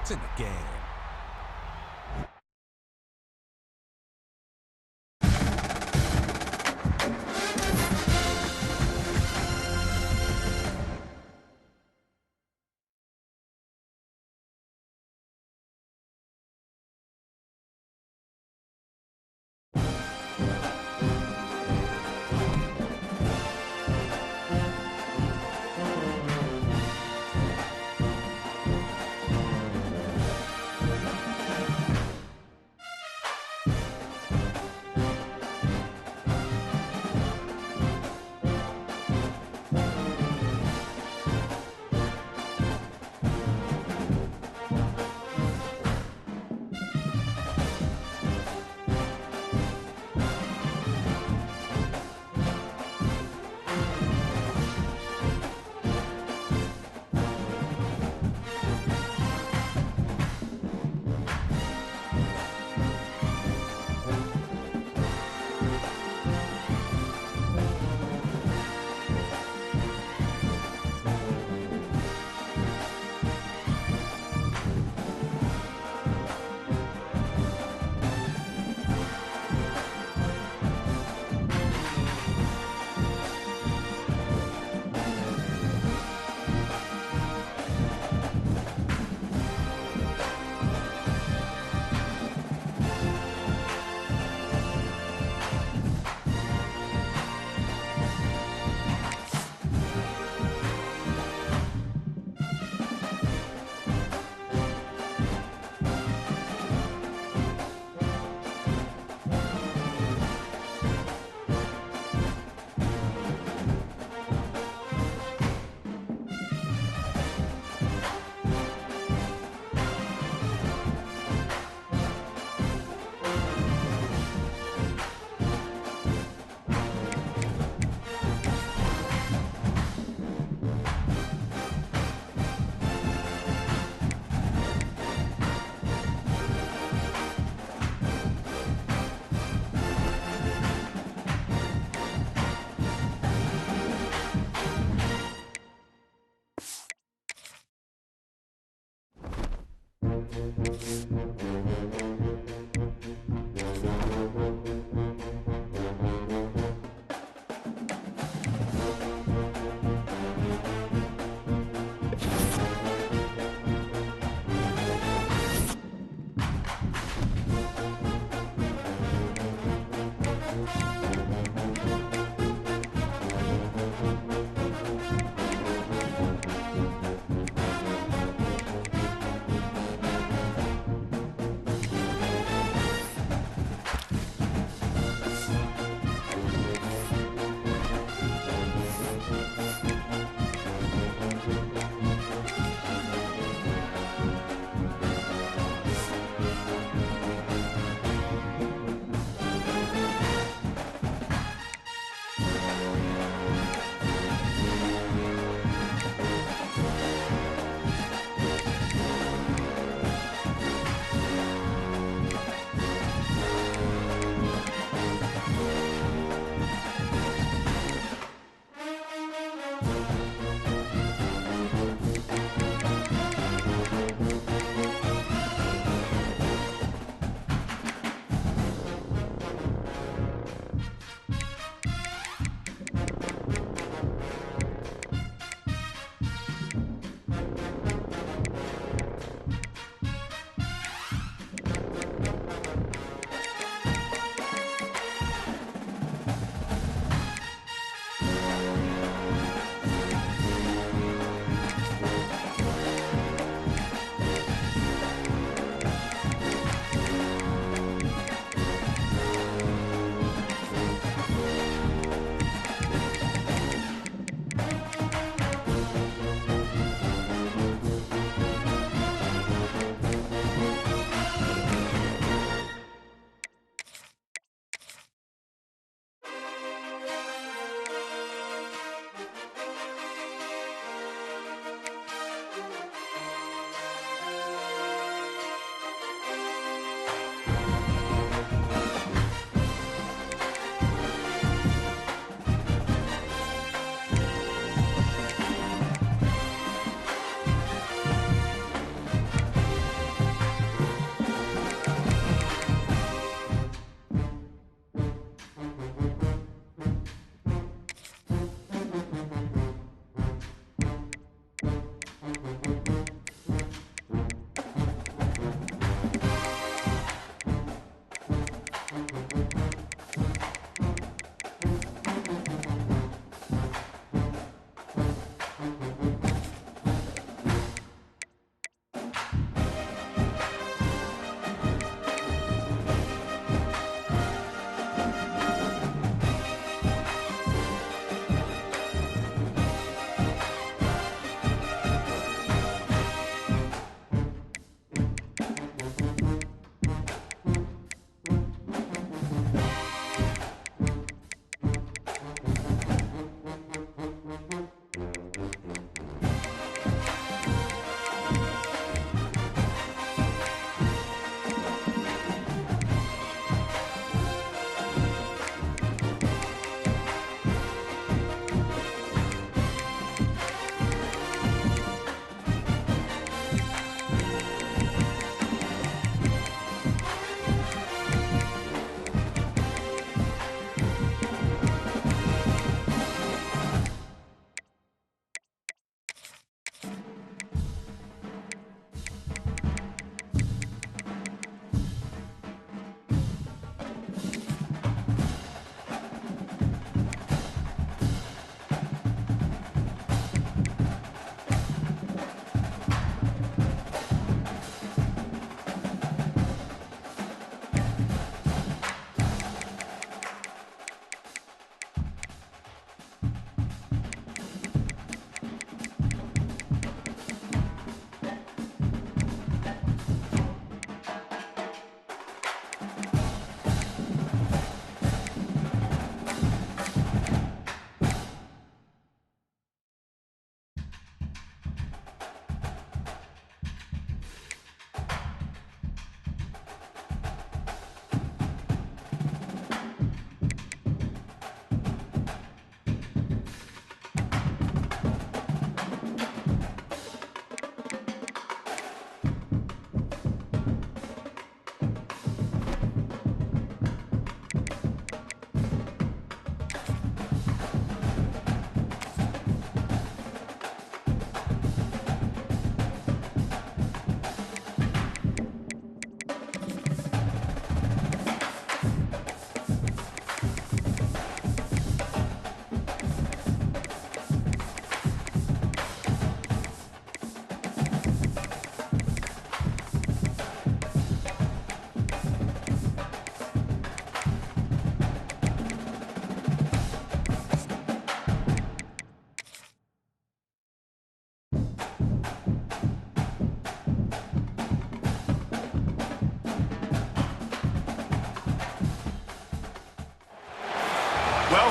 It's in the game.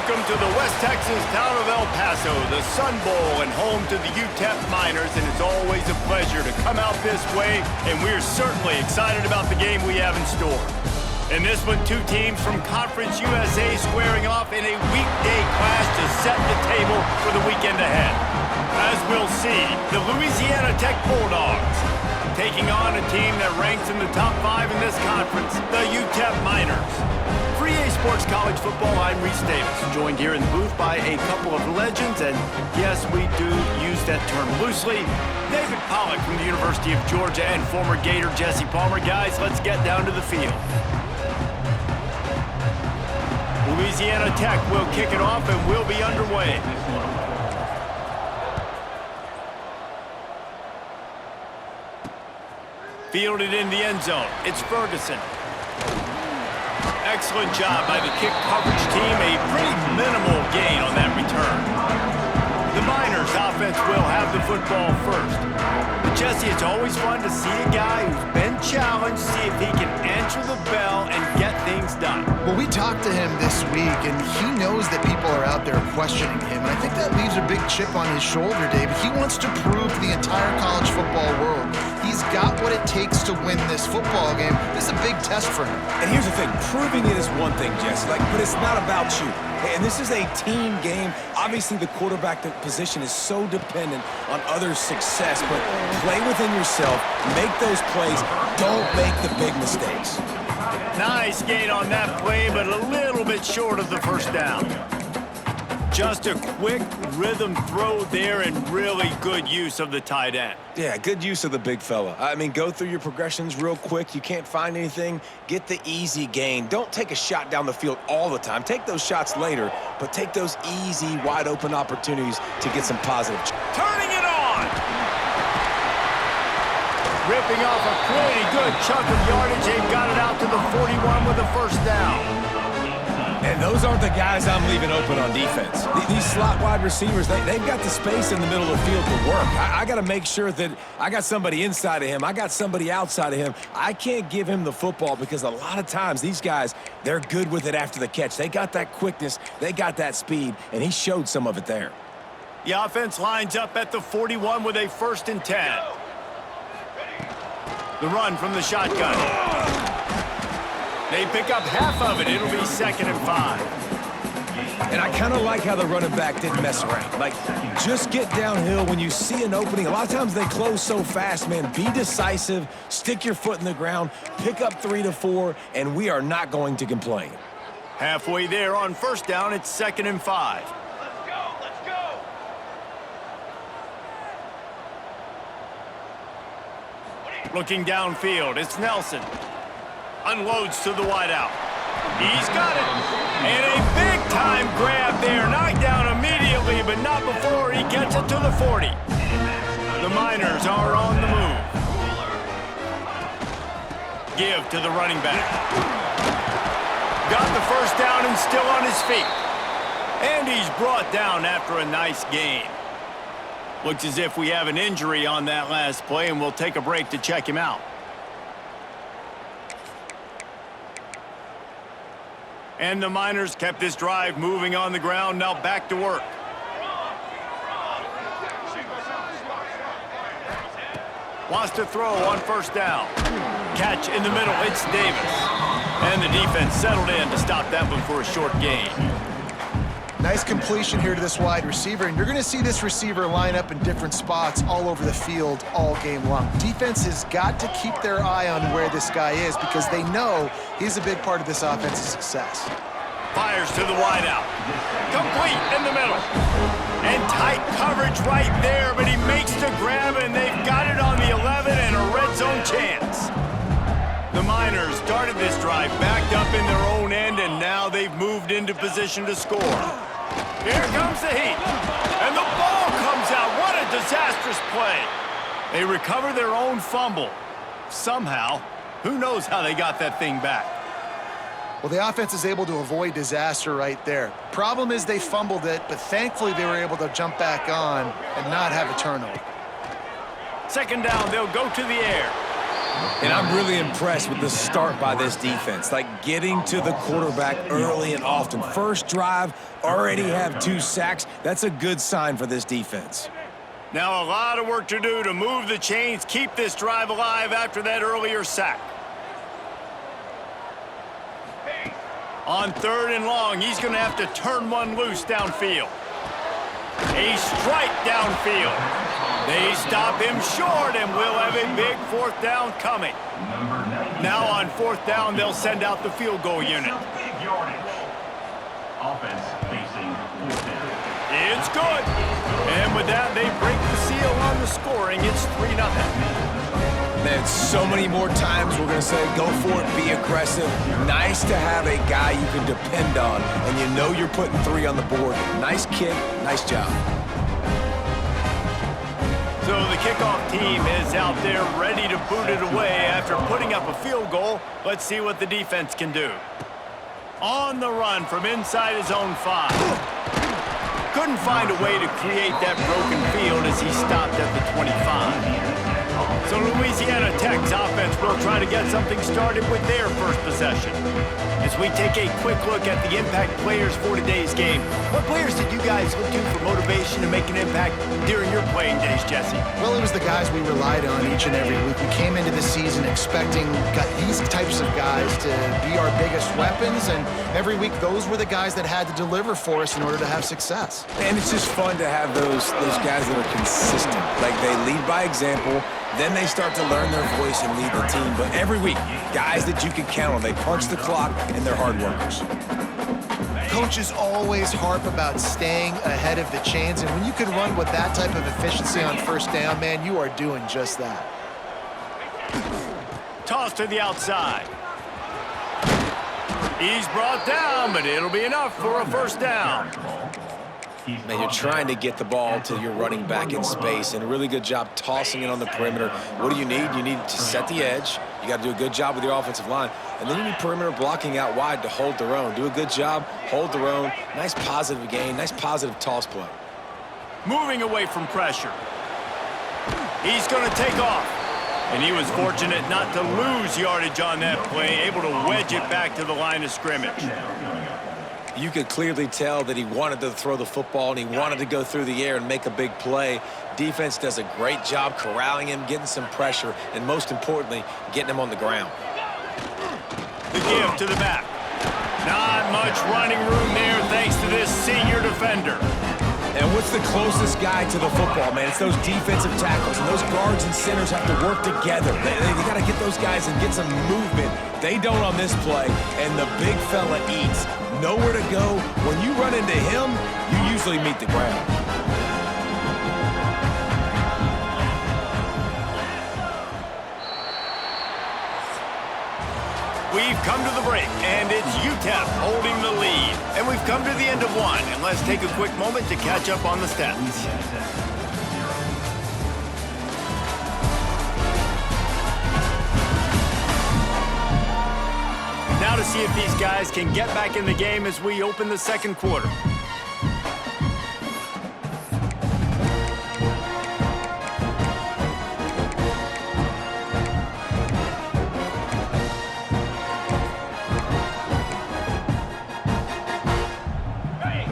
Welcome to the West Texas town of El Paso, the Sun Bowl, and home to the UTEP Miners, and it's always a pleasure to come out this way, and we're certainly excited about the game we have in store. In this one, two teams from Conference USA squaring off in a weekday clash to set the table for the weekend ahead. As we'll see, the Louisiana Tech Bulldogs taking on a team that ranks in the top 5 in this conference, the UTEP Miners. For EA Sports College Football, I'm Reese Davis, joined here in the booth by a couple of legends, and yes, we do use that term loosely. David Pollack from the University of Georgia and former Gator Jesse Palmer. Guys, let's get down to the field. Louisiana Tech will kick it off and we'll be underway. Fielded in the end zone, it's Ferguson. Excellent job by the kick coverage team. A pretty minimal gain on that return. The Miners offense will have the football first. But Jesse, it's always fun to see a guy who's been challenged, see if he can answer the bell and get things done. Well, we talked to him this week, and he knows that people are out there questioning him. And I think that leaves a big chip on his shoulder, David. He wants to prove to the entire college football world he's got what it takes to win this football game. This is a big test for him. And here's the thing, proving it is one thing, Jesse, but it's not about you. And this is a team game. Obviously, the quarterback position is so dependent on others' success, but play within yourself, make those plays, don't make the big mistakes. Nice gain on that play, but a little bit short of the first down. Just a quick rhythm throw there and really good use of the tight end. Yeah, good use of the big fella. I mean, go through your progressions real quick. You can't find anything, get the easy gain. Don't take a shot down the field all the time. Take those shots later, but take those easy, wide-open opportunities to get some positive. Turning it on! Ripping off a pretty good chunk of yardage. They've got it out to the 41 with a first down. And those aren't the guys I'm leaving open on defense. These slot wide receivers, they've got the space in the middle of the field to work. I got to make sure that I got somebody inside of him. I got somebody outside of him. I can't give him the football because a lot of times these guys, they're good with it after the catch. They got that quickness. They got that speed, and he showed some of it there. The offense lines up at the 41 with a 1st and 10. The run from the shotgun. They pick up half of it. It'll be 2nd and 5. And I kind of like how the running back didn't mess around. Like, just get downhill when you see an opening. A lot of times they close so fast, man. Be decisive, stick your foot in the ground, pick up 3 to 4, and we are not going to complain. Halfway there on 1st down, it's 2nd and 5. Let's go! Looking downfield, it's Nelson. Unloads to the wideout. He's got it. And a big-time grab there. Knocked down immediately, but not before he gets it to the 40. The Miners are on the move. Give to the running back. Got the first down and still on his feet. And he's brought down after a nice gain. Looks as if we have an injury on that last play, and we'll take a break to check him out. And the Miners kept this drive moving on the ground. Now back to work. Wants to throw on 1st down. Catch in the middle. It's Davis. And the defense settled in to stop that one for a short gain. Nice completion here to this wide receiver, and you're going to see this receiver line up in different spots all over the field all game long. Defense has got to keep their eye on where this guy is because they know he's a big part of this offense's success. Fires to the wideout. Complete in the middle. And tight coverage right there, but he makes the grab, and they've got it on the 11 and a red zone chance. The Miners started this drive backed up in their own end, and now they've moved into position to score. Here comes the heat, and the ball comes out. What a disastrous play. They recover their own fumble. Somehow, who knows how they got that thing back. Well, the offense is able to avoid disaster right there. Problem is they fumbled it, but thankfully they were able to jump back on and not have a turnover. 2nd down, they'll go to the air. And I'm really impressed with the start by this defense. Like getting to the quarterback early and often. First drive, already have 2 sacks. That's a good sign for this defense. Now a lot of work to do to move the chains, keep this drive alive after that earlier sack. On 3rd and long, he's going to have to turn one loose downfield. A strike downfield. They stop him short, and we'll have a big 4th down coming. Now on 4th down, they'll send out the field goal unit. Offense facing 4th down. It's good. And with that, they break the seal on the scoring. It's 3-0. Man, so many more times we're going to say, go for it, be aggressive. Nice to have a guy you can depend on, and you know you're putting 3 on the board. Nice kick, nice job. So the kickoff team is out there ready to boot it away after putting up a field goal. Let's see what the defense can do. On the run from inside his own 5. Couldn't find a way to create that broken field as he stopped at the 25. So Louisiana Tech's offense will try to get something started with their first possession. As we take a quick look at the impact players for today's game, what players did you guys look to for motivation to make an impact during your playing days, Jesse? Well, it was the guys we relied on each and every week. We came into the season expecting these types of guys to be our biggest weapons, and every week those were the guys that had to deliver for us in order to have success. And it's just fun to have those guys that are consistent. Like they lead by example, then they start to learn their voice and lead the team. But every week, guys that you can count on, they punch the clock and they're hard workers. Coaches always harp about staying ahead of the chains, and when you can run with that type of efficiency on 1st down, man, you are doing just that. Toss to the outside. He's brought down, but it'll be enough for a 1st down. Man, you're trying to get the ball to your running back in space, and a really good job tossing it on the perimeter. What do you need? You need to set the edge. You got to do a good job with your offensive line. And then you need perimeter blocking out wide to hold their own. Do a good job, hold their own. Nice positive gain, nice positive toss play. Moving away from pressure. He's going to take off. And he was fortunate not to lose yardage on that play, able to wedge it back to the line of scrimmage. You could clearly tell that he wanted to throw the football and he wanted to go through the air and make a big play. Defense does a great job corralling him, getting some pressure, and most importantly, getting him on the ground. The give to the back. Not much running room there thanks to this senior defender. And what's the closest guy to the football, man? It's those defensive tackles, and those guards and centers have to work together. They got to get those guys and get some movement. They don't on this play, and the big fella eats. Nowhere to go. When you run into him, you usually meet the ground. We've come to the break, and it's UTEP holding the lead. And we've come to the end of one, and let's take a quick moment to catch up on the stats. Now to see if these guys can get back in the game as we open the 2nd quarter.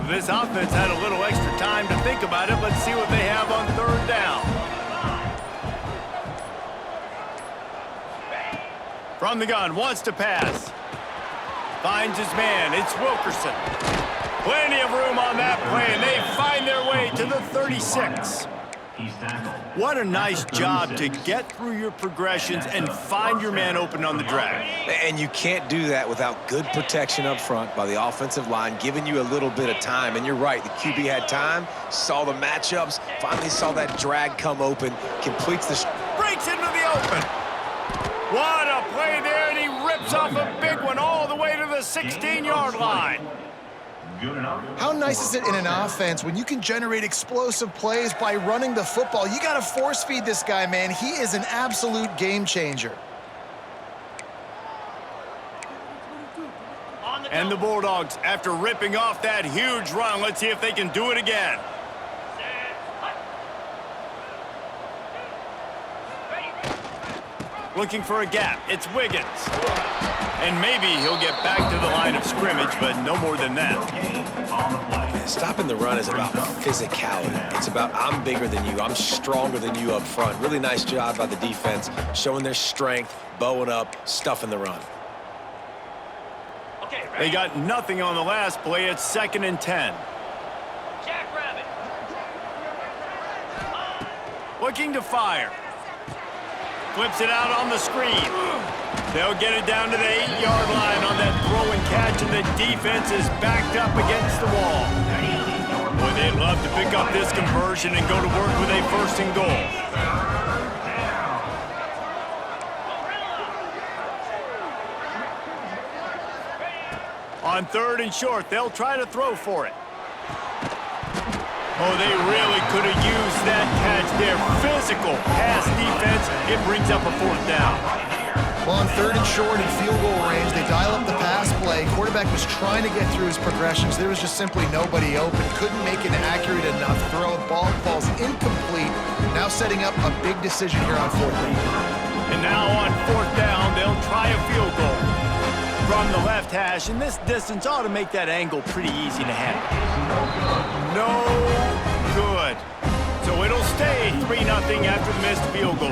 This offense had a little extra time to think about it. Let's see what they have on 3rd down. From the gun, wants to pass. Finds his man. It's Wilkerson. Plenty of room on that play, and they find their way to the 36. What a nice job to get through your progressions and find your man open on the drag. And you can't do that without good protection up front by the offensive line, giving you a little bit of time. And you're right, the QB had time, saw the matchups, finally saw that drag come open, completes the... Breaks into the open. What a play there, and he rips off a big one all the way to the 16-yard line. How nice is it in an offense when you can generate explosive plays by running the football? You got to force feed this guy, man. He is an absolute game changer. And the Bulldogs, after ripping off that huge run, let's see if they can do it again. Looking for a gap. It's Wiggins. And maybe he'll get back to the line of scrimmage, but no more than that. Stopping the run is about physicality. It's about I'm bigger than you. I'm stronger than you up front. Really nice job by the defense, showing their strength, bowing up, stuffing the run. They got nothing on the last play. It's 2nd and 10. Jackrabbit. Looking to fire. Flips it out on the screen. They'll get it down to the 8-yard line on that throw and catch, and the defense is backed up against the wall. Boy, they'd love to pick up this conversion and go to work with a 1st and goal. On 3rd and short, they'll try to throw for it. Oh, they really could have used that catch there. Physical pass defense. It brings up a 4th down. Well, on 3rd and short in field goal range, they dial up the pass play. Quarterback was trying to get through his progressions. There was just simply nobody open. Couldn't make an accurate enough throw. Ball falls incomplete. Now setting up a big decision here on 4th down. And now on 4th down, they'll try a field goal. From the left hash, and this distance ought to make that angle pretty easy to handle. No good. So it'll stay 3-0 after the missed field goal.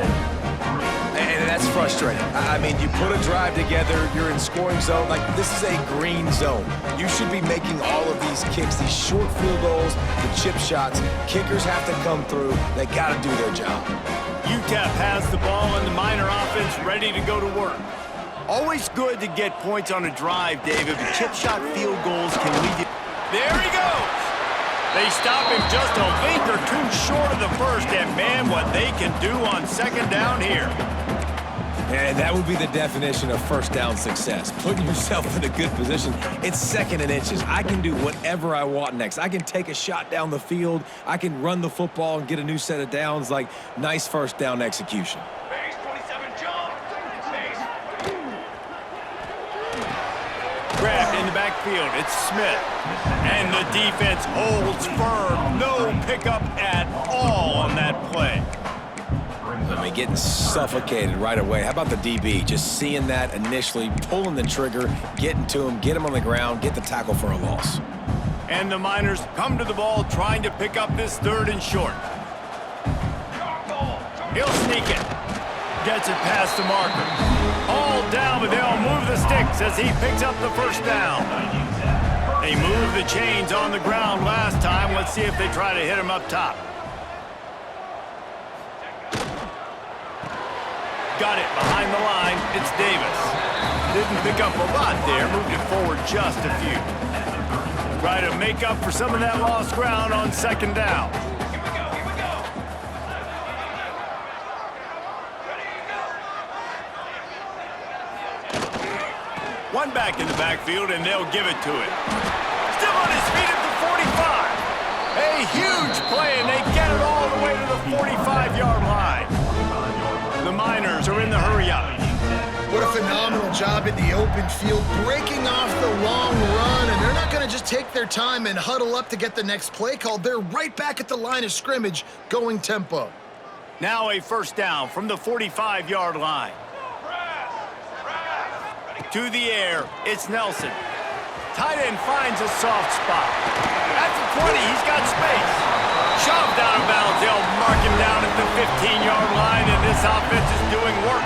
And that's frustrating. I mean, you put a drive together, you're in scoring zone. Like, this is a green zone. You should be making all of these kicks, these short field goals, the chip shots. Kickers have to come through. They got to do their job. UTEP has the ball, and the Miner offense ready to go to work. Always good to get points on a drive, David, but chip shot field goals can lead you. There he goes. They stop him just a length or two short of the 1st, and man, what they can do on 2nd down here. And that would be the definition of 1st down success. Putting yourself in a good position. It's 2nd and inches. I can do whatever I want next. I can take a shot down the field. I can run the football and get a new set of downs. Like, nice 1st down execution. Grabbed in the backfield. It's Smith. And the defense holds firm. No pickup at all on that play. I mean, getting suffocated right away. How about the DB? Just seeing that initially, pulling the trigger, getting to him, get him on the ground, get the tackle for a loss. And the Miners come to the ball trying to pick up this 3rd and short. He'll sneak it. Gets it past the marker. All down, but they'll move the sticks as he picks up the 1st down. They moved the chains on the ground last time. Let's see if they try to hit him up top. Got it behind the line. It's Davis. Didn't pick up a lot there. Moved it forward just a few. Try to make up for some of that lost ground on 2nd down. One back in the backfield, and they'll give it to him. Still on his feet at the 45. A huge play, and they get it all the way to the 45-yard line. The Miners are in the hurry-up. What a phenomenal job in the open field, breaking off the long run, and they're not going to just take their time and huddle up to get the next play called. They're right back at the line of scrimmage, going tempo. Now a 1st down from the 45-yard line. To the air, it's Nelson. Tight end finds a soft spot. At the 20, he's got space. Shoved out of bounds. They'll mark him down at the 15-yard line, and this offense is doing work.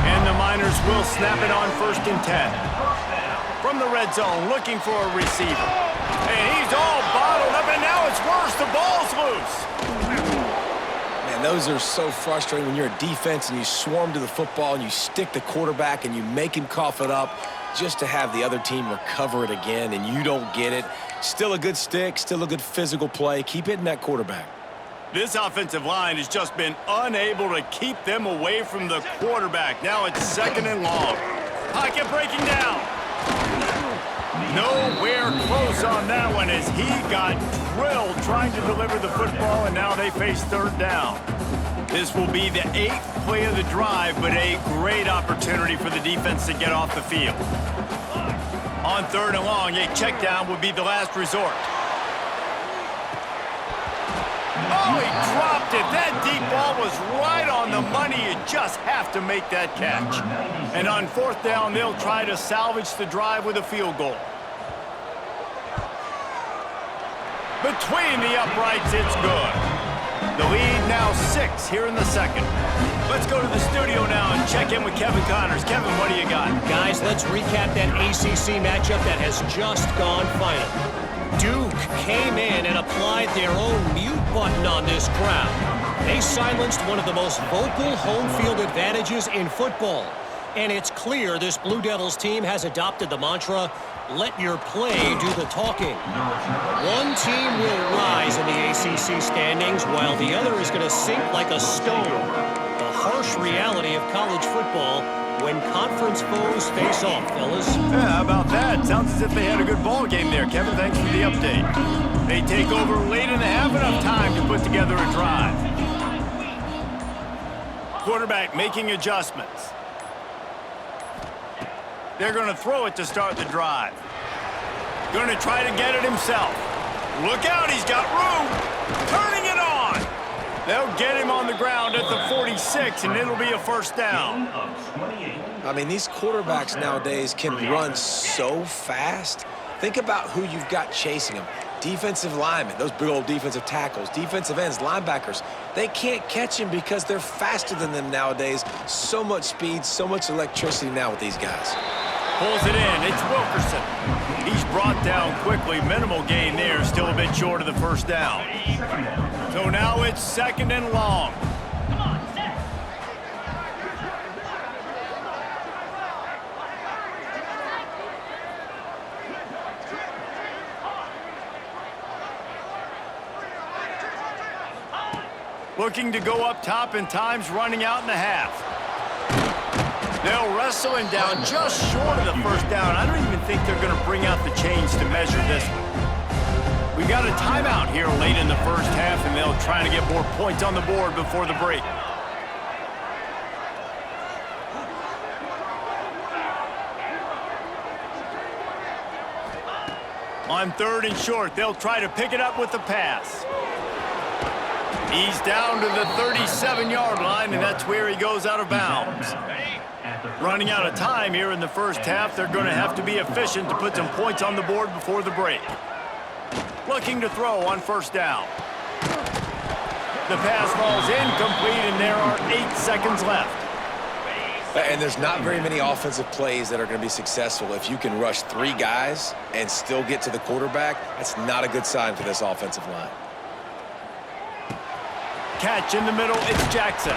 And the Miners will snap it on 1st and 10. From the red zone, looking for a receiver. And he's all bottled up, and now it's worse. The ball's loose. Those are so frustrating when you're a defense and you swarm to the football and you stick the quarterback and you make him cough it up just to have the other team recover it again and you don't get it. Still a good stick, still a good physical play. Keep hitting that quarterback. This offensive line has just been unable to keep them away from the quarterback. Now it's 2nd and long. Pocket breaking down. Nowhere close on that one as he got drilled trying to deliver the football, and now they face 3rd down. This will be the 8th play of the drive, but a great opportunity for the defense to get off the field. On 3rd and long, a check down would be the last resort. Oh, he dropped dropped it. That deep ball was right on the money. You just have to make that catch. And on fourth down, they'll try to salvage the drive with a field goal. Between the uprights, it's good. The lead now 6 here in the second. Let's go to the studio now and check in with Kevin Connors. Kevin, what do you got? Guys, let's recap that ACC matchup that has just gone final. Duke came in and applied their own mute button on this crowd. They silenced one of the most vocal home field advantages in football. And it's clear this Blue Devils team has adopted the mantra, let your play do the talking. One team will rise in the ACC standings while the other is going to sink like a stone. The harsh reality of college football when conference foes face off, fellas. Yeah, how about that? Sounds as if they had a good ball game there, Kevin. Thanks for the update. They take over late and they have enough time to put together a drive. Quarterback making adjustments. They're going to throw it to start the drive. Going to try to get it himself. Look out, he's got room. Turning it on. They'll get him on the ground at the 46, and it'll be a first down. I mean, these quarterbacks nowadays can run so fast. Think about who you've got chasing them. Defensive linemen, those big old defensive tackles, defensive ends, linebackers. They can't catch him because they're faster than them nowadays. So much speed, so much electricity now with these guys. Pulls it in. It's Wilkerson. He's brought down quickly. Minimal gain there. Still a bit short of the first down. So now it's second and long. Looking to go up top, and time's running out in the half. They'll wrestle him down just short of the first down. I don't even think they're going to bring out the chains to measure this one. We got a timeout here late in the first half, and they'll try to get more points on the board before the break. On third and short, they'll try to pick it up with the pass. He's down to the 37-yard line, and that's where he goes out of bounds. Running out of time here in the first half, they're going to have to be efficient to put some points on the board before the break. Looking to throw on first down. The pass falls incomplete, and there are 8 seconds left. And there's not very many offensive plays that are going to be successful. If you can rush 3 guys and still get to the quarterback, that's not a good sign for this offensive line. Catch in the middle, it's Jackson.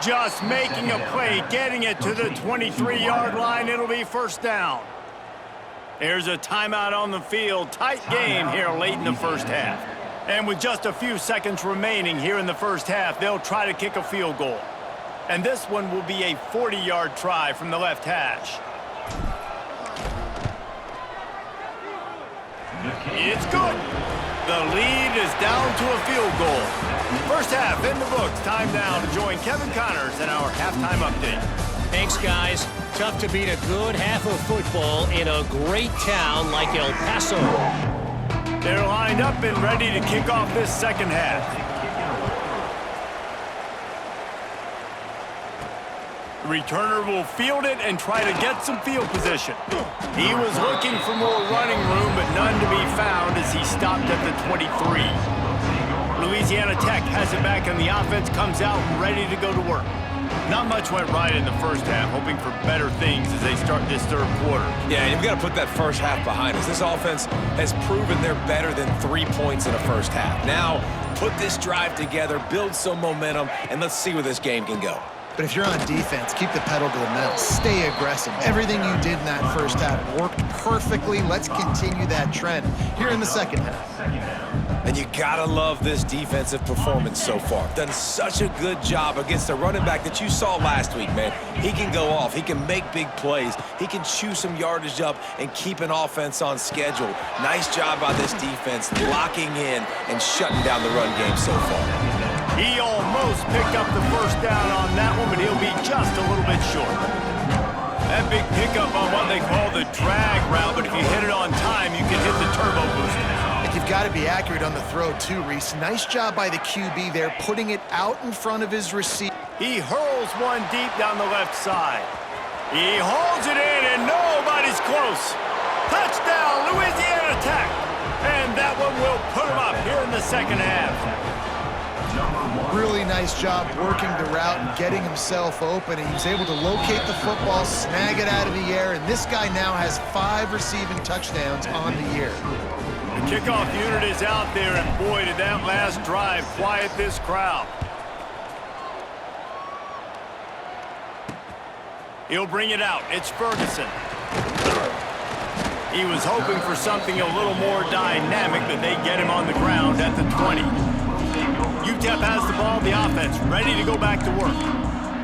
Just making a play, getting it to the 23-yard line. It'll be first down. There's a timeout on the field. Tight game here late in the first half. And with just a few seconds remaining here in the first half, they'll try to kick a field goal. And this one will be a 40-yard try from the left hash. It's good. The lead is down to a field goal. First half in the books. Time now to join Kevin Connors in our halftime update. Thanks, guys. Tough to beat a good half of football in a great town like El Paso. They're lined up and ready to kick off this second half. The returner will field it and try to get some field position. He was looking for more running room, but none to be found as he stopped at the 23. Louisiana Tech has it back, and the offense comes out ready to go to work. Not much went right in the first half, hoping for better things as they start this third quarter. Yeah, you've got to put that first half behind us. This offense has proven they're better than 3 points in a first half. Now, put this drive together, build some momentum, and let's see where this game can go. But if you're on defense, keep the pedal to the metal. Stay aggressive. Everything you did in that first half worked perfectly. Let's continue that trend here in the second half. And you gotta love this defensive performance so far. Done such a good job against a running back that you saw last week, man. He can go off. He can make big plays. He can chew some yardage up and keep an offense on schedule. Nice job by this defense locking in and shutting down the run game so far. He almost picked up the first down on that one, but he'll be just a little bit short. That big pickup on what they call the drag route, but if you hit it on time, you can hit the turbo booster. If you've you've got to be accurate on the throw too, Reese. Nice job by the QB there, putting it out in front of his receiver. He hurls one deep down the left side. He holds it in, and nobody's close. Touchdown, Louisiana Tech. And that one will put him up here in the second half. Really nice job working the route and getting himself open. And he was able to locate the football, snag it out of the air, and this guy now has 5 receiving touchdowns on the year. The kickoff unit is out there, and boy, did that last drive quiet this crowd. He'll bring it out. It's Ferguson. He was hoping for something a little more dynamic, but they get him on the ground at the 20. UTEP has the ball, the offense ready to go back to work.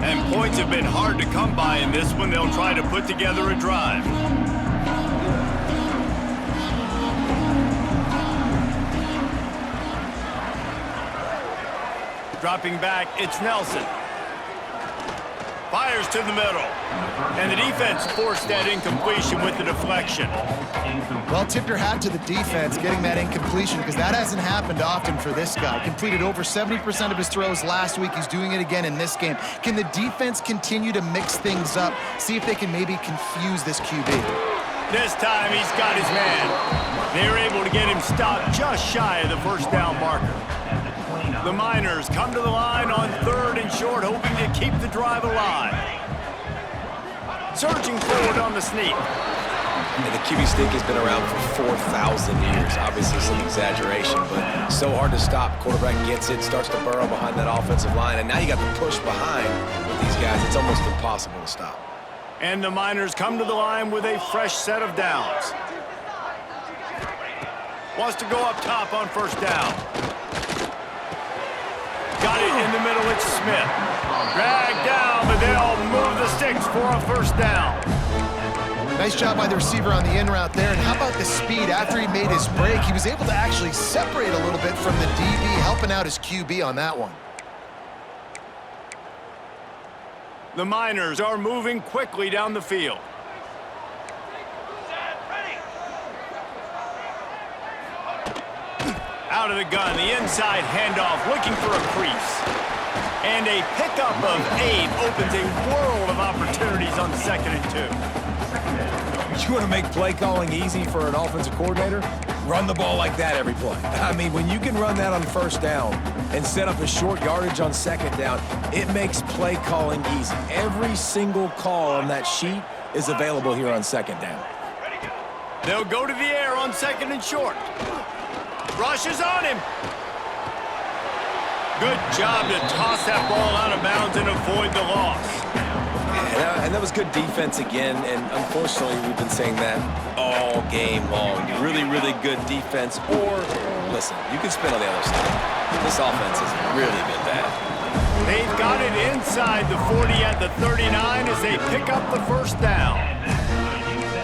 And points have been hard to come by in this one. They'll try to put together a drive. Dropping back, it's Nelson. Fires to the middle. And the defense forced that incompletion with the deflection. Well, tip your hat to the defense getting that incompletion, because that hasn't happened often for this guy. Completed over 70% of his throws last week. He's doing it again in this game. Can the defense continue to mix things up? See if they can maybe confuse this QB. This time he's got his man. They're able to get him stopped just shy of the first down marker. The Miners come to the line on 3rd and short, hoping to keep the drive alive. Surging forward on the sneak. And the QB sneak has been around for 4,000 years. Obviously some exaggeration, but so hard to stop. Quarterback gets it, starts to burrow behind that offensive line, and now you got the push behind with these guys. It's almost impossible to stop. And the Miners come to the line with a fresh set of downs. Wants to go up top on first down. Got it in the middle, it's Smith. Dragged down, but they'll move the sticks for a first down. Nice job by the receiver on the in route there. And how about the speed? After he made his break, he was able to actually separate a little bit from the DB, helping out his QB on that one. The Miners are moving quickly down the field. Out of the gun, the inside handoff, looking for a crease. And a pickup of 8 opens a world of opportunities on 2nd and 2. You want to make play calling easy for an offensive coordinator? Run the ball like that every play. I mean, when you can run that on first down and set up a short yardage on 2nd down, it makes play calling easy. Every single call on that sheet is available here on 2nd down. They'll go to the air on 2nd and short. Rushes on him. Good job to toss that ball out of bounds and avoid the loss. And that was good defense again, and unfortunately we've been saying that all game long. Really, really good defense, or, listen, you can spin on the other side. This offense has really been bad. They've got it inside the 40 at the 39 as they pick up the first down.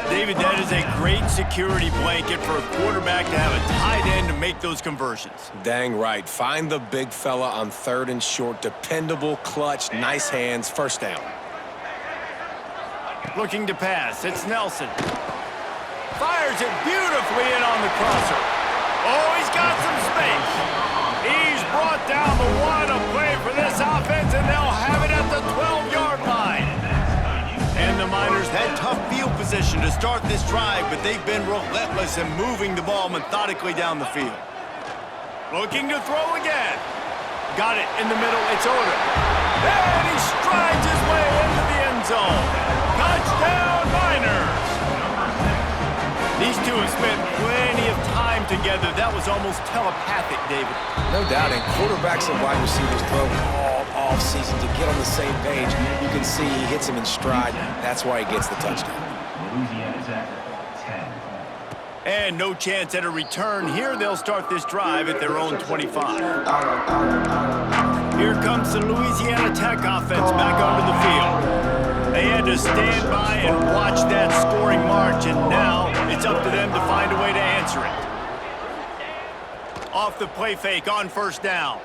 David, that is a great security blanket for a quarterback to have a tight end to make those conversions. Dang right. Find the big fella on 3rd and short. Dependable, clutch, nice hands, first down. Looking to pass, it's Nelson. Fires it beautifully in on the crosser. Oh, he's got some space. He's brought down the one of play for this offense, and they'll have it at the 12-yard line. And the Miners had tough field position to start this drive, but they've been relentless in moving the ball methodically down the field. Looking to throw again. Got it in the middle, it's Odom. And he strides his way into the end zone. Touchdown, Miners! These two have spent plenty of time together. That was almost telepathic, David. No doubt, and quarterbacks and wide receivers throw all off-season to get on the same page. You can see he hits him in stride. That's why he gets the touchdown. Louisiana Tech, 10. And no chance at a return. Here they'll start this drive at their own 25. Here comes the Louisiana Tech offense back onto the field. They had to stand by and watch that scoring march, and now it's up to them to find a way to answer it. Off the play fake on first down.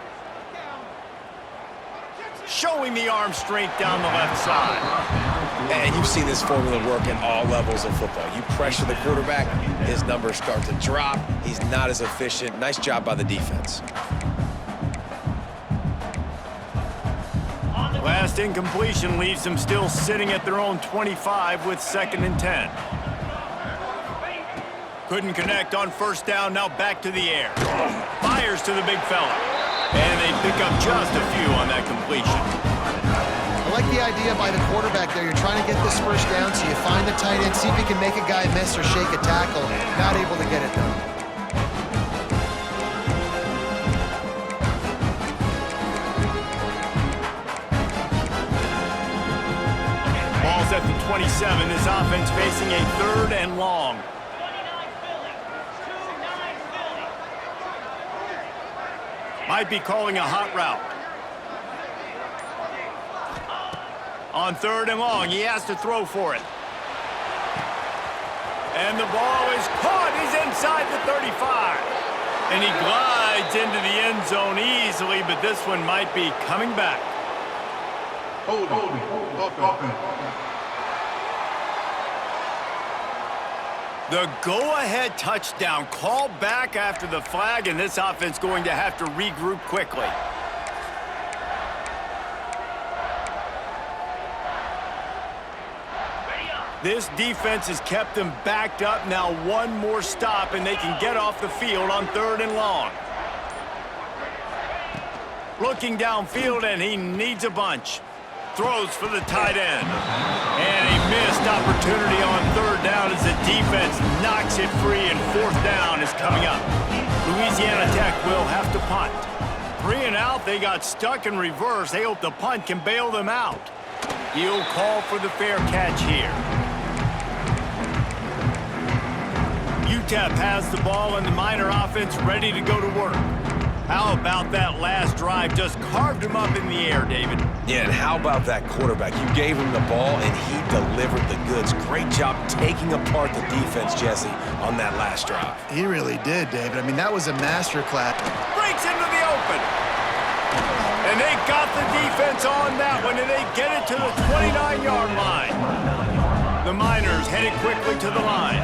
Showing the arm strength down the left side. And you've seen this formula work at all levels of football. You pressure the quarterback, his numbers start to drop. He's not as efficient. Nice job by the defense. Last incompletion leaves them still sitting at their own 25 with 2nd and 10. Couldn't connect on first down, now back to the air. Fires to the big fella. And they pick up just a few on that completion. I like the idea by the quarterback there. You're trying to get this first down, so you find the tight end, see if he can make a guy miss or shake a tackle. Not able to get it done. Ball's at the 27. This offense facing a 3rd and long. Might be calling a hot route. On 3rd and long, he has to throw for it. And the ball is caught. He's inside the 35. And he glides into the end zone easily, but this one might be coming back. The go-ahead touchdown called back after the flag, and this offense going to have to regroup quickly. This defense has kept them backed up. Now one more stop, and they can get off the field on 3rd and long. Looking downfield, and he needs a bunch. Throws for the tight end. And a missed opportunity on 3rd down as the defense knocks it free, and 4th down is coming up. Louisiana Tech will have to punt. 3 and out, they got stuck in reverse. They hope the punt can bail them out. He'll call for the fair catch here. UTEP has the ball, and the Miner offense ready to go to work. How about that last drive? Just carved him up in the air, David. Yeah, and how about that quarterback? You gave him the ball, and he delivered the goods. Great job taking apart the defense, Jesse, on that last drive. He really did, David. I mean, that was a masterclass. Breaks into the open. And they got the defense on that one, and they get it to the 29-yard line. The Miners headed quickly to the line.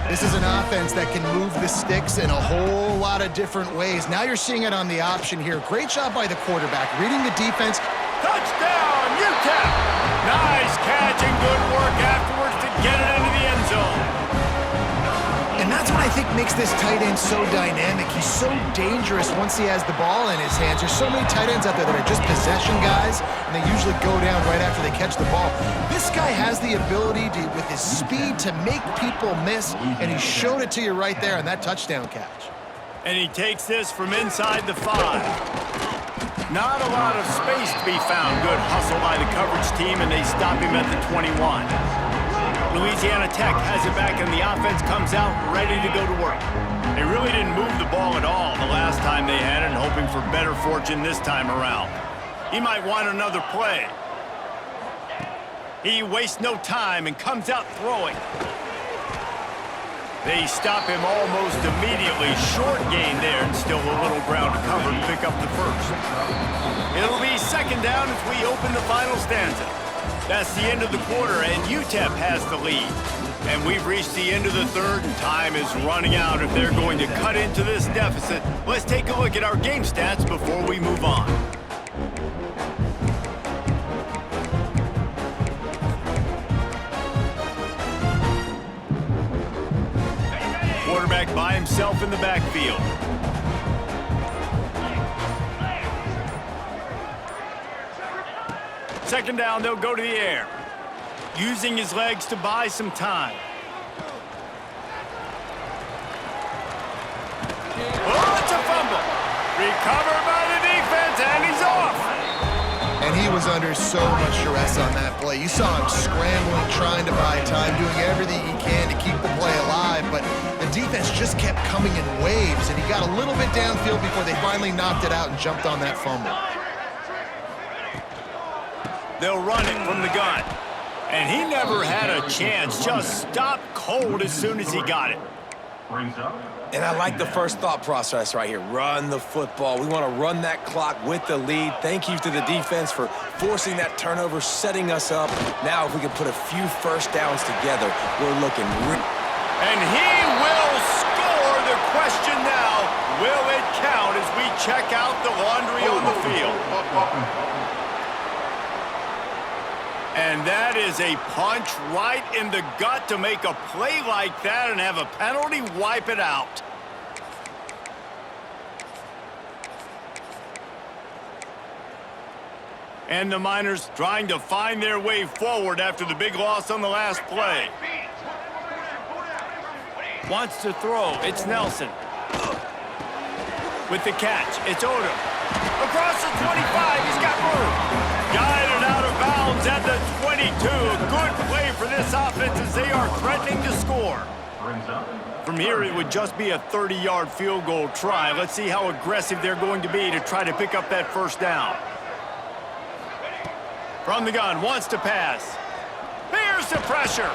This is an offense that can move the sticks in a whole lot of different ways. Now you're seeing it on the option here. Great job by the quarterback, reading the defense. Touchdown, UTEP! Nice catch and good work afterwards to get it into the end zone. And that's what I think makes this tight end so dynamic. He's so dangerous once he has the ball in his hands. There's so many tight ends out there that are just possession guys, and they usually go down right after they catch the ball. This guy has the ability to, with his speed, to make people miss, and he showed it to you right there on that touchdown catch. And he takes this from inside the 5. Not a lot of space to be found. Good hustle by the coverage team, and they stop him at the 21. Louisiana Tech has it back, and the offense comes out ready to go to work. They really didn't move the ball at all the last time they had it, and hoping for better fortune this time around. He might want another play. He wastes no time and comes out throwing. They stop him almost immediately. Short gain there, and still a little ground to cover to pick up the first. It'll be 2nd down as we open the final stanza. That's the end of the quarter, and UTEP has the lead. And we've reached the end of the 3rd, and time is running out if they're going to cut into this deficit. Let's take a look at our game stats before we move on. Quarterback by himself in the backfield. Second down, they'll go to the air. Using his legs to buy some time. Oh, it's a fumble. Recovered by the defense, and he's off. And he was under so much duress on that play. You saw him scrambling, trying to buy time, doing everything he can to keep the play alive, but the defense just kept coming in waves, and he got a little bit downfield before they finally knocked it out and jumped on that fumble. They'll run it from the gun. And he never had a chance. Just stopped cold as soon as he got it. Brings up. And I like the first thought process right here. Run the football. We want to run that clock with the lead. Thank you to the defense for forcing that turnover, setting us up. Now, if we can put a few first downs together, we're looking And he will score. The question now, will it count as we check out the laundry on the field? And that is a punch right in the gut to make a play like that and have a penalty wipe it out. And the Miners trying to find their way forward after the big loss on the last play. Wants to throw. It's Nelson. With the catch, it's Odom. Across the 25, he's got room. Guided out of bounds at the 22. A good play for this offense as they are threatening to score. From here, it would just be a 30-yard field goal try. Let's see how aggressive they're going to be to try to pick up that first down. From the gun, wants to pass. Here's the pressure.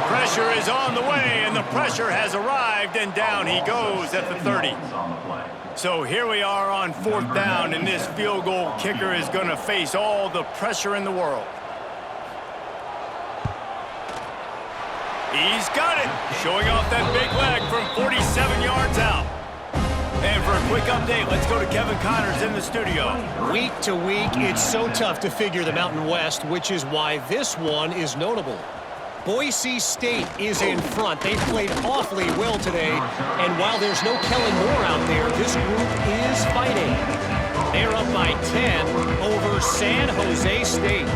Pressure is on the way, and the pressure has arrived, and down he goes at the 30. So here we are on fourth down, and this field goal kicker is going to face all the pressure in the world. He's got it, showing off that big leg from 47 yards out. And for a quick update, let's go to Kevin Connors in the studio. Week to week, it's so tough to figure the Mountain West, which is why this one is notable. Boise State is in front. They played awfully well today, and while there's no Kellen Moore out there, this group is fighting. They're up by 10 over San Jose State.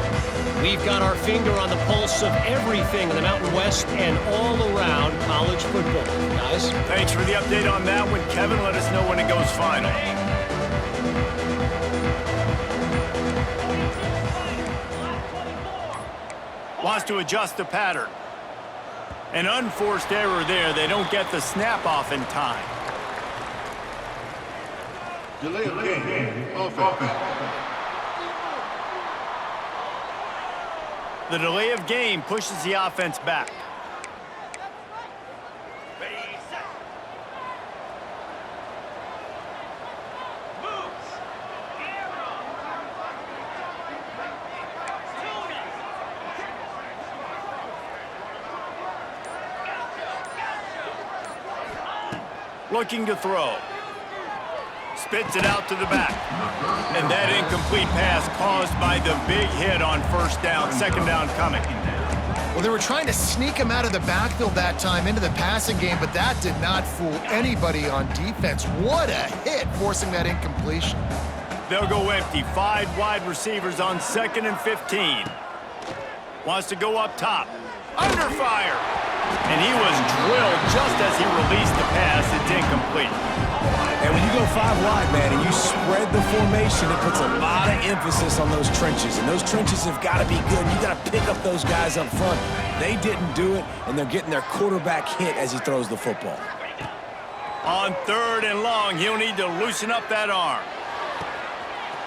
We've got our finger on the pulse of everything in the Mountain West and all around college football. Guys? Thanks for the update on that one, Kevin. Let us know when it goes final. Wants to adjust the pattern. An unforced error there. They don't get the snap off in time. Delay of game. Offense. The delay of game pushes the offense back. Looking to throw. Spits it out to the back. And that incomplete pass caused by the big hit on first down. Second down coming. Well, they were trying to sneak him out of the backfield that time into the passing game, but that did not fool anybody on defense. What a hit, forcing that incompletion. They'll go empty. 5 wide receivers on 2nd and 15. Wants to go up top. Under fire. And he was drilled just as he released the pass. It's incomplete. And when you go 5 wide, man, and you spread the formation, it puts a lot of emphasis on those trenches. And those trenches have got to be good. You got to pick up those guys up front. They didn't do it, and they're getting their quarterback hit as he throws the football. On 3rd and long, he'll need to loosen up that arm.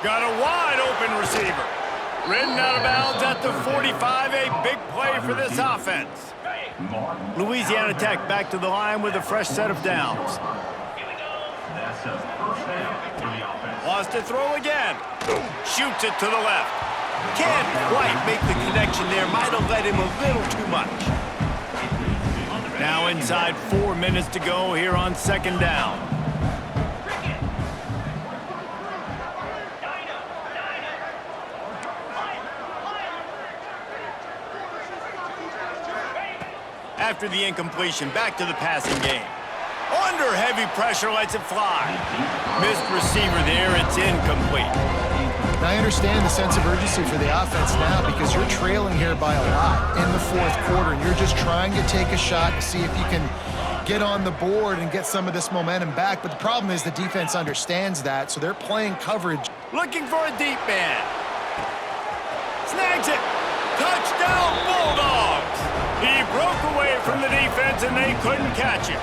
Got a wide open receiver. Ridden out of bounds at the 45. A big play for this offense. Louisiana Tech back to the line with a fresh set of downs. Wants to throw again. Shoots it to the left. Can't quite make the connection there. Might have led him a little too much. Now inside 4 minutes to go here on 2nd down. After the incompletion, back to the passing game. Under heavy pressure, lets it fly. Missed receiver there, it's incomplete. Now, I understand the sense of urgency for the offense now because you're trailing here by a lot in the 4th quarter, and you're just trying to take a shot to see if you can get on the board and get some of this momentum back. But the problem is the defense understands that, so they're playing coverage. Looking for a deep man. Snags it. Touchdown, Bulldogs. He broke away from the defense, and they couldn't catch him.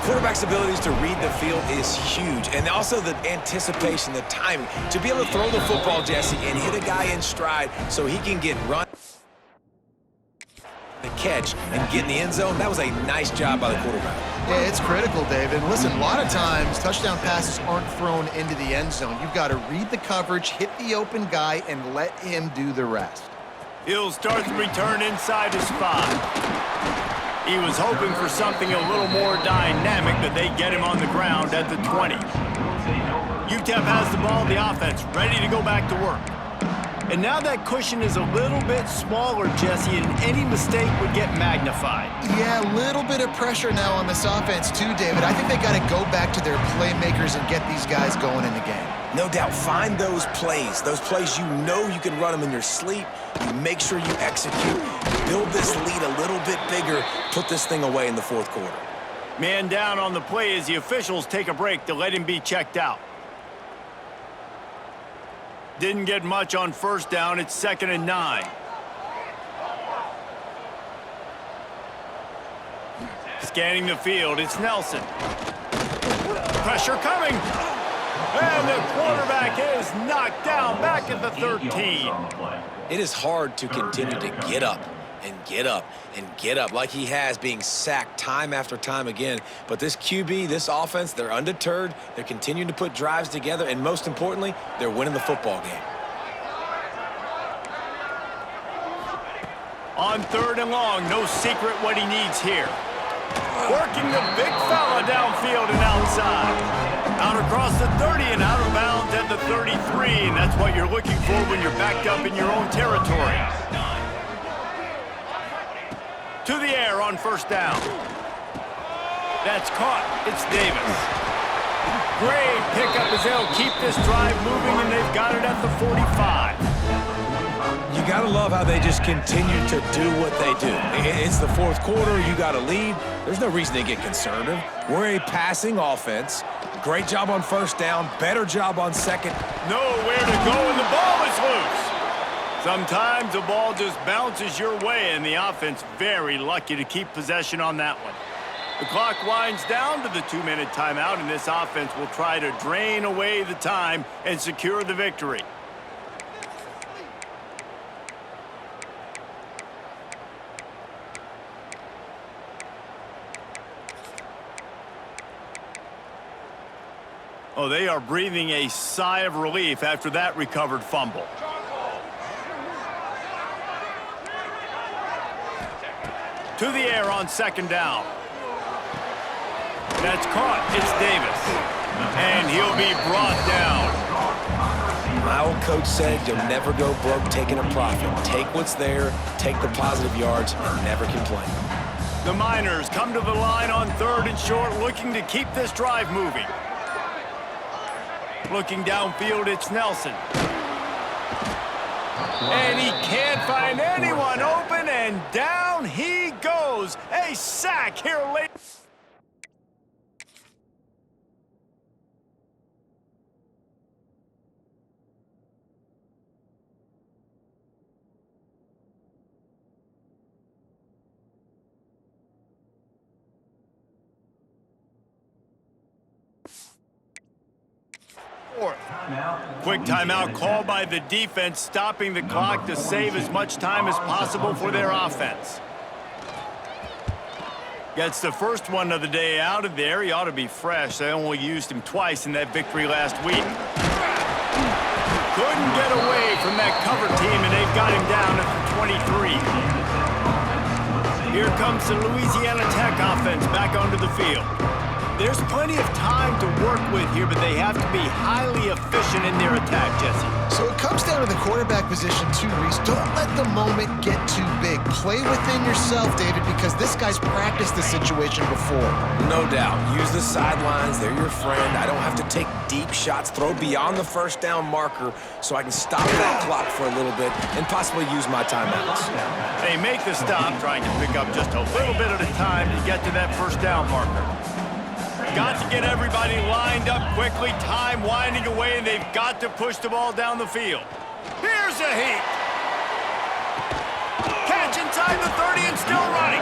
Quarterback's abilities to read the field is huge, and also the anticipation, the timing. To be able to throw the football, Jesse, and hit a guy in stride so he can get run. The catch and get in the end zone, that was a nice job by the quarterback. Yeah, it's critical, David. Listen, a lot of times touchdown passes aren't thrown into the end zone. You've got to read the coverage, hit the open guy, and let him do the rest. He'll start the return inside his 5. He was hoping for something a little more dynamic, but they get him on the ground at the 20. UTEP has the ball, the offense ready to go back to work. And now that cushion is a little bit smaller, Jesse, and any mistake would get magnified. Yeah, a little bit of pressure now on this offense too, David. I think they got to go back to their playmakers and get these guys going in the game. No doubt, find those plays you know you can run them in your sleep. You make sure you execute, build this lead a little bit bigger, put this thing away in the fourth quarter. Man down on the play as the officials take a break to let him be checked out. Didn't get much on first down. It's 2nd and 9. Scanning the field, it's Nelson. Pressure coming. And the quarterback is knocked down back at the 13. It is hard to continue to get up and get up and get up like he has, being sacked time after time again. But this QB, this offense, they're undeterred. They're continuing to put drives together, and most importantly, they're winning the football game. On 3rd and long, no secret what he needs here. Working the big fella downfield and outside. Out across the 30 and out of bounds at the 33, and that's what you're looking for when you're backed up in your own territory. To the air on first down. That's caught. It's Davis. Great pickup as they'll keep this drive moving, and they've got it at the 45. You got to love how they just continue to do what they do. It's the fourth quarter. You got to lead. There's no reason to get conservative. We're a passing offense. Great job on first down. Better job on second. Nowhere to go, and the ball is loose. Sometimes the ball just bounces your way, and the offense very lucky to keep possession on that one. The clock winds down to the 2-minute timeout, and this offense will try to drain away the time and secure the victory. Oh, they are breathing a sigh of relief after that recovered fumble. To the air on 2nd down. That's caught. It's Davis. And he'll be brought down. My old coach said you'll never go broke taking a profit. Take what's there, take the positive yards, and never complain. The Miners come to the line on 3rd and short, looking to keep this drive moving. Looking downfield, it's Nelson. And he can't find anyone open, and down he goes. A sack here late. Quick timeout called by the defense, stopping the clock to save as much time as possible for their offense. Gets the first one of the day out of there. He ought to be fresh. They only used him twice in that victory last week. Couldn't get away from that cover team, and they've got him down at the 23. Here comes the Louisiana Tech offense back onto the field. There's plenty of time to work with here, but they have to be highly efficient in their attack, Jesse. So it comes down to the quarterback position too, Reese. Don't let the moment get too big. Play within yourself, David, because this guy's practiced this situation before. No doubt. Use the sidelines. They're your friend. I don't have to take deep shots. Throw beyond the first down marker so I can stop that clock for a little bit and possibly use my timeouts. They make the stop, trying to pick up just a little bit at a time to get to that first down marker. Got to get everybody lined up quickly, time winding away, and they've got to push the ball down the field. Here's a heat. Catch inside the 30 and still running.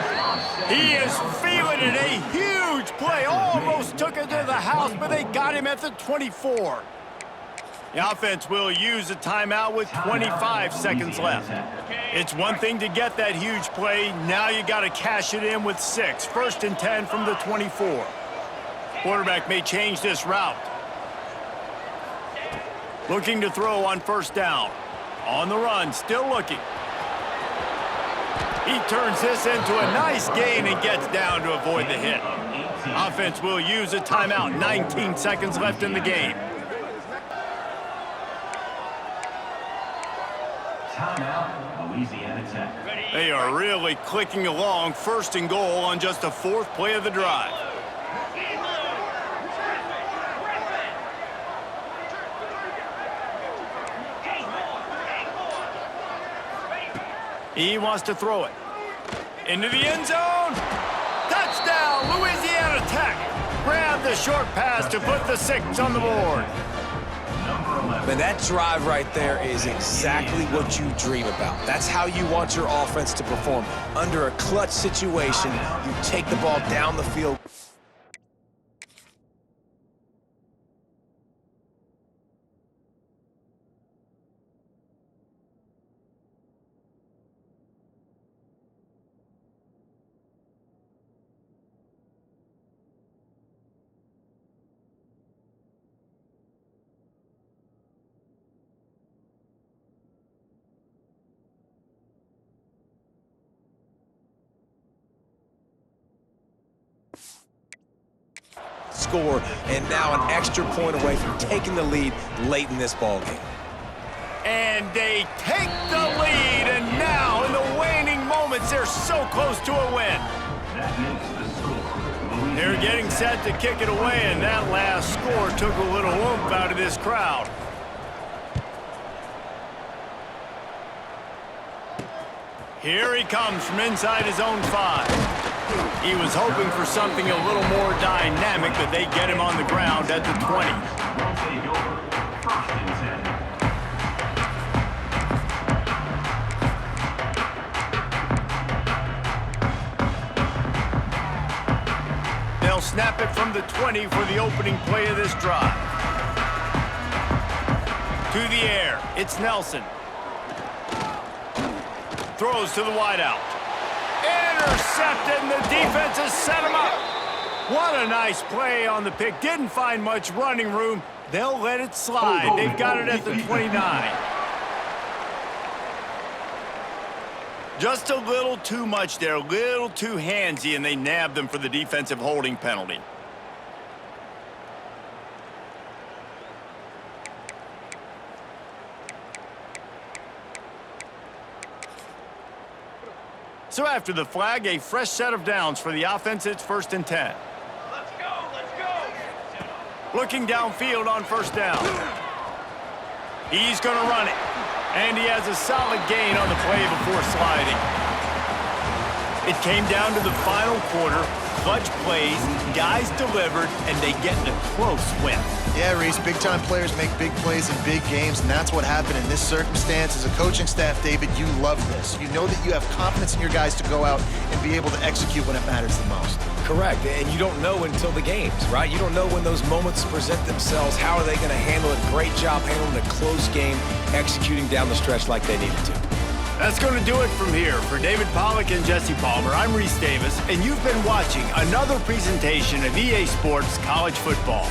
He is feeling it. A huge play. Almost took it to the house, but they got him at the 24. The offense will use a timeout with 25 seconds left. It's one thing to get that huge play. Now you got to cash it in with 6. 1st and 10 from the 24. Quarterback may change this route. Looking to throw on 1st down. On the run, still looking. He turns this into a nice gain and gets down to avoid the hit. Offense will use a timeout. 19 seconds left in the game. Timeout, Louisiana Tech. They are really clicking along. 1st and goal on just the 4th play of the drive. He wants to throw it. Into the end zone. Touchdown, Louisiana Tech. Grab the short pass to put the 6 on the board. Man, that drive right there is exactly what you dream about. That's how you want your offense to perform. Under a clutch situation, you take the ball down the field. Score, and now an extra point away from taking the lead late in this ballgame. And they take the lead, and now in the waning moments, they're so close to a win. That makes the score. They're getting set to kick it away, and that last score took a little oomph out of this crowd. Here he comes from inside his own 5. He was hoping for something a little more dynamic, but they get him on the ground at the 20. Will take over. 1st and 10. They'll snap it from the 20 for the opening play of this drive. To the air, it's Nelson. Throws to the wideout. Intercepted, and the defense has set him up. What a nice play on the pick. Didn't find much running room. They'll let it slide. They've got it at the 29. Just a little too much there, a little too handsy, and they nabbed them for the defensive holding penalty. So after the flag, a fresh set of downs for the offense. It's 1st and 10. Let's go, let's go. Looking downfield on 1st down. He's going to run it. And he has a solid gain on the play before sliding. It came down to the final quarter. Clutch plays, guys delivered, and they get a close win. Yeah, Reese, big-time players make big plays in big games, and that's what happened in this circumstance. As a coaching staff, David, you love this. You know that you have confidence in your guys to go out and be able to execute when it matters the most. Correct, and you don't know until the games, right? You don't know when those moments present themselves. How are they going to handle it? Great job handling a close game, executing down the stretch like they needed to. That's going to do it from here. For David Pollack and Jesse Palmer, I'm Reese Davis, and you've been watching another presentation of EA Sports College Football.